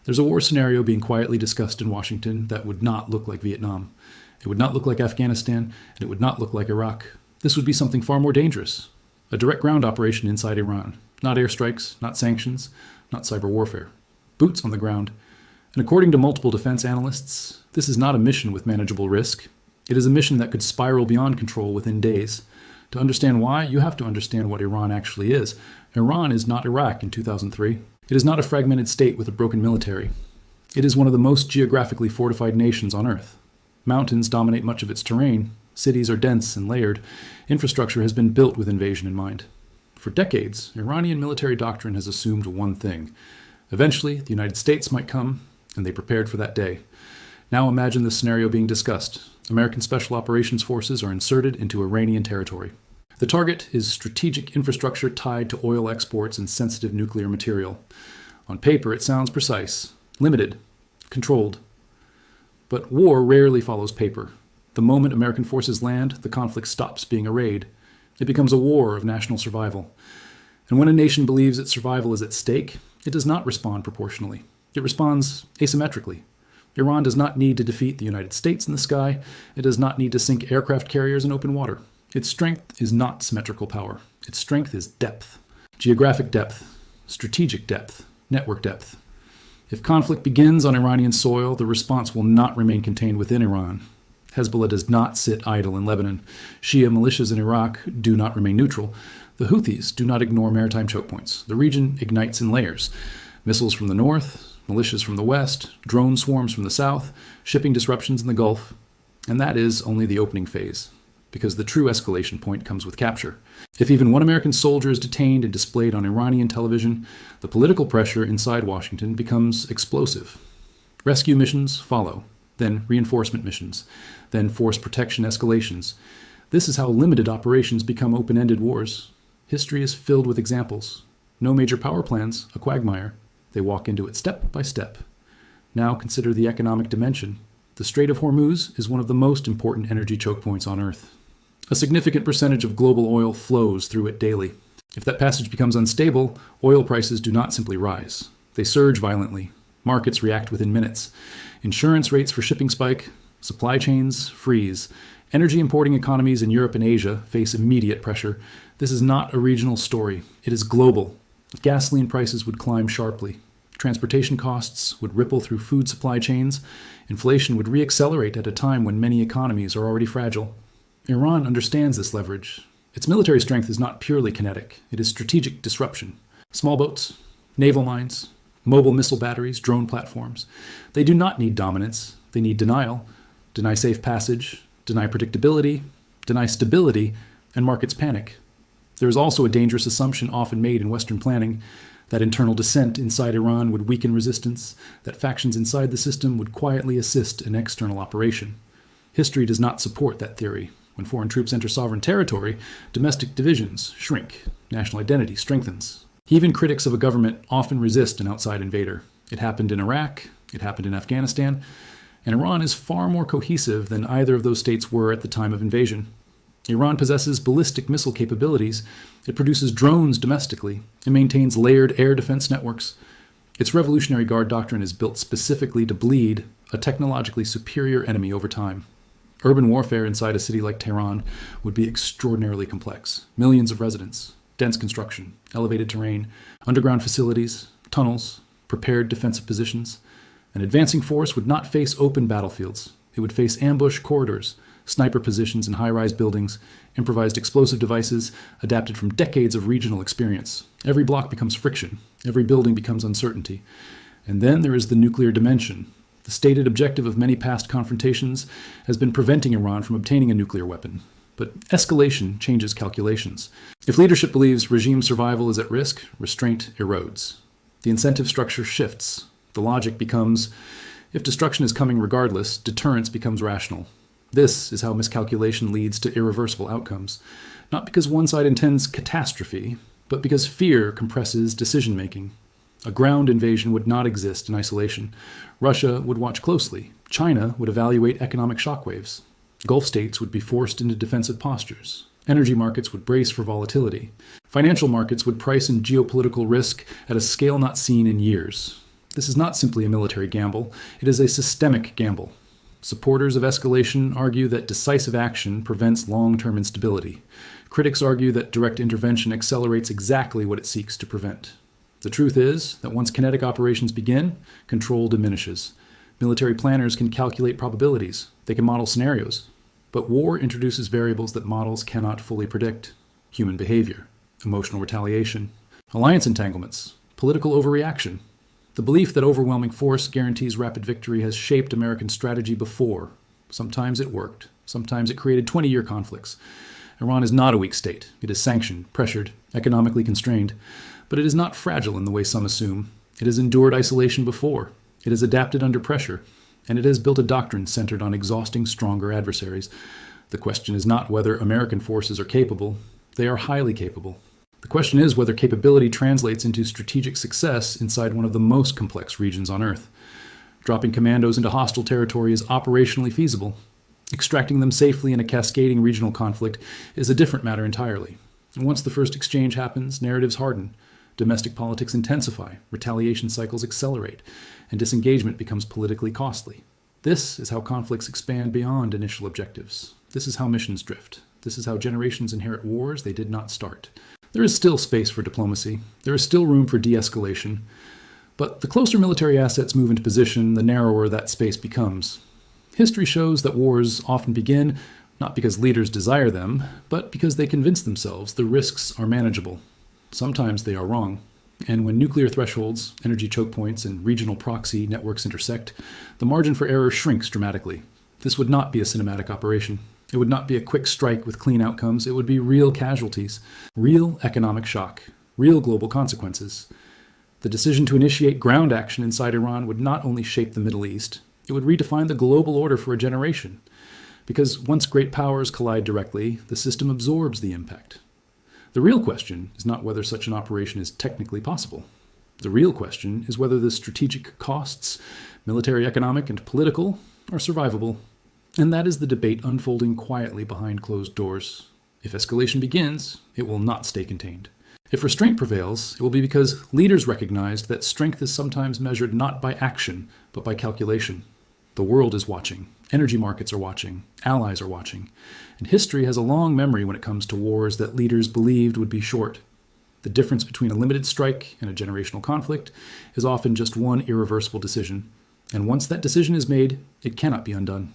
There's a war scenario being quietly discussed in Washington that would not look like Vietnam. It would not look like Afghanistan, and it would not look like Iraq. This would be something far more dangerous. A direct ground operation inside Iran. Not airstrikes, not sanctions, not cyber warfare. Boots on the ground. And according to multiple defense analysts, this is not a mission with manageable risk. It is a mission that could spiral beyond control within days. To understand why, you have to understand what Iran actually is. Iran is not Iraq in 2003. It is not a fragmented state with a broken military. It is one of the most geographically fortified nations on Earth. Mountains dominate much of its terrain. Cities are dense and layered. Infrastructure has been built with invasion in mind. For decades, Iranian military doctrine has assumed one thing. Eventually, the United States might come, and they prepared for that day. Now imagine this scenario being discussed. American Special Operations Forces are inserted into Iranian territory. The target is strategic infrastructure tied to oil exports and sensitive nuclear material. On paper, it sounds precise, limited, controlled. But war rarely follows paper. The moment American forces land, the conflict stops being a raid. It becomes a war of national survival. And when a nation believes its survival is at stake, it does not respond proportionally. It responds asymmetrically. Iran does not need to defeat the United States in the sky. It does not need to sink aircraft carriers in open water. Its strength is not symmetrical power. Its strength is depth. Geographic depth, strategic depth, network depth. If conflict begins on Iranian soil, the response will not remain contained within Iran. Hezbollah does not sit idle in Lebanon. Shia militias in Iraq do not remain neutral. The Houthis do not ignore maritime choke points. The region ignites in layers. Missiles from the north, militias from the west, drone swarms from the south, shipping disruptions in the Gulf. And that is only the opening phase, because the true escalation point comes with capture. If even one American soldier is detained and displayed on Iranian television, the political pressure inside Washington becomes explosive. Rescue missions follow, then reinforcement missions, then force protection escalations. This is how limited operations become open-ended wars. History is filled with examples. No major power plans, a quagmire. They walk into it step by step. Now consider the economic dimension. The Strait of Hormuz is one of the most important energy choke points on Earth. A significant percentage of global oil flows through it daily. If that passage becomes unstable, oil prices do not simply rise. They surge violently. Markets react within minutes. Insurance rates for shipping spike. Supply chains freeze. Energy importing economies in Europe and Asia face immediate pressure. This is not a regional story. It is global. Gasoline prices would climb sharply. Transportation costs would ripple through food supply chains. Inflation would reaccelerate at a time when many economies are already fragile. Iran understands this leverage. Its military strength is not purely kinetic. It is strategic disruption. Small boats, naval mines, mobile missile batteries, drone platforms. They do not need dominance. They need denial. Deny safe passage, deny predictability, deny stability, and markets panic. There is also a dangerous assumption often made in Western planning that internal dissent inside Iran would weaken resistance, that factions inside the system would quietly assist an external operation. History does not support that theory. When foreign troops enter sovereign territory, domestic divisions shrink, national identity strengthens. Even critics of a government often resist an outside invader. It happened in Iraq, it happened in Afghanistan, and Iran is far more cohesive than either of those states were at the time of invasion. Iran possesses ballistic missile capabilities. It produces drones domestically. It maintains layered air defense networks. Its Revolutionary Guard doctrine is built specifically to bleed a technologically superior enemy over time. Urban warfare inside a city like Tehran would be extraordinarily complex. Millions of residents, dense construction, elevated terrain, underground facilities, tunnels, prepared defensive positions. An advancing force would not face open battlefields. It would face ambush corridors, sniper positions in high-rise buildings, improvised explosive devices adapted from decades of regional experience. Every block becomes friction. Every building becomes uncertainty. And then there is the nuclear dimension. The stated objective of many past confrontations has been preventing Iran from obtaining a nuclear weapon. But escalation changes calculations. If leadership believes regime survival is at risk, restraint erodes. The incentive structure shifts. The logic becomes, if destruction is coming regardless, deterrence becomes rational. This is how miscalculation leads to irreversible outcomes. Not because one side intends catastrophe, but because fear compresses decision-making. A ground invasion would not exist in isolation. Russia would watch closely. China would evaluate economic shockwaves. Gulf states would be forced into defensive postures. Energy markets would brace for volatility. Financial markets would price in geopolitical risk at a scale not seen in years. This is not simply a military gamble, it is a systemic gamble. Supporters of escalation argue that decisive action prevents long-term instability. Critics argue that direct intervention accelerates exactly what it seeks to prevent. The truth is that once kinetic operations begin, control diminishes. Military planners can calculate probabilities, they can model scenarios, but war introduces variables that models cannot fully predict. Human behavior, emotional retaliation, alliance entanglements, political overreaction. The belief that overwhelming force guarantees rapid victory has shaped American strategy before. Sometimes it worked. Sometimes it created 20-year conflicts. Iran is not a weak state. It is sanctioned, pressured, economically constrained. But it is not fragile in the way some assume. It has endured isolation before. It has adapted under pressure. And it has built a doctrine centered on exhausting stronger adversaries. The question is not whether American forces are capable. They are highly capable. The question is whether capability translates into strategic success inside one of the most complex regions on Earth. Dropping commandos into hostile territory is operationally feasible. Extracting them safely in a cascading regional conflict is a different matter entirely. And once the first exchange happens, narratives harden. Domestic politics intensify, retaliation cycles accelerate, and disengagement becomes politically costly. This is how conflicts expand beyond initial objectives. This is how missions drift. This is how generations inherit wars they did not start. There is still space for diplomacy. There is still room for de-escalation. But the closer military assets move into position, the narrower that space becomes. History shows that wars often begin not because leaders desire them, but because they convince themselves the risks are manageable. Sometimes they are wrong. And when nuclear thresholds, energy choke points, and regional proxy networks intersect, the margin for error shrinks dramatically. This would not be a cinematic operation. It would not be a quick strike with clean outcomes. It would be real casualties, real economic shock, real global consequences. The decision to initiate ground action inside Iran would not only shape the Middle East, it would redefine the global order for a generation. Because once great powers collide directly, the system absorbs the impact. The real question is not whether such an operation is technically possible. The real question is whether the strategic costs, military, economic, and political, are survivable. And that is the debate unfolding quietly behind closed doors. If escalation begins, it will not stay contained. If restraint prevails, it will be because leaders recognized that strength is sometimes measured not by action, but by calculation. The world is watching. Energy markets are watching. Allies are watching. And history has a long memory when it comes to wars that leaders believed would be short. The difference between a limited strike and a generational conflict is often just one irreversible decision. And once that decision is made, it cannot be undone.